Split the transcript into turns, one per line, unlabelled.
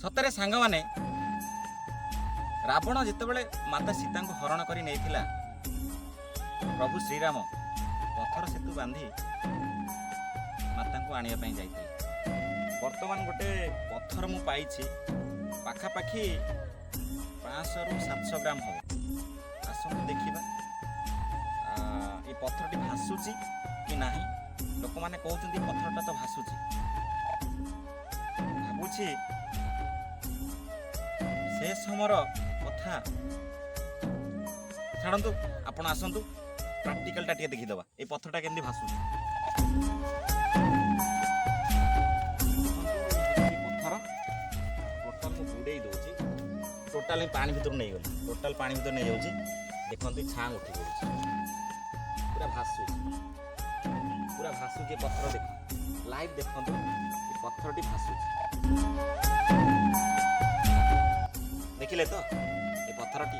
ସତରେ ସାଙ୍ଗମାନେ ରାବଣ ଯେତେବେଳେ ମାତା ସୀତାଙ୍କୁ ହରଣ କରି ନେଇଥିଲା ପ୍ରଭୁ ଶ୍ରୀରାମ ପଥର ସେତୁ ବାନ୍ଧି ମାତାଙ୍କୁ ଆଣିବା ପାଇଁ ଯାଇଥିଲେ। ବର୍ତ୍ତମାନ ଗୋଟେ ପଥର ମୁଁ ପାଇଛି ପାଖାପାଖି 500ରୁ 700 ଗ୍ରାମ ହବ। ଆସନ୍ତୁ ଦେଖିବା ଏ ପଥରଟି ଭାସୁଛି କି ନାହିଁ। ଲୋକମାନେ କହୁଛନ୍ତି ପଥରଟା ତ ଭାସୁଛି। ଭାବୁଛି ସେ ସମୟର କଥା ଛାଡ଼ନ୍ତୁ, ଆପଣ ଆସନ୍ତୁ ପ୍ରାକ୍ଟିକାଲଟା ଟିକେ ଦେଖିଦେବା ଏ ପଥରଟା କେମିତି ଭାସୁଛି। ପଥର ଟୋଟାଲ ମୁଁ ବୁଡ଼େଇ ଦେଉଛି, ଟୋଟାଲ ପାଣି ଭିତରୁ ନେଇଗଲି, ଟୋଟାଲ ପାଣି ଭିତରୁ ନେଇଯାଉଛି। ଦେଖନ୍ତୁ ଛାଁ ଉଠି ପଡ଼ୁଛି, ପୁରା ଭାସୁଛି, ପୁରା ଭାସୁଛି। ପଥର ଦେଖ, ଲାଇଭ ଦେଖନ୍ତୁ, ଏ ପଥରଟି ଭାସୁଛି। ଦେଖିଲେ ତ ଏ ପଥରଟି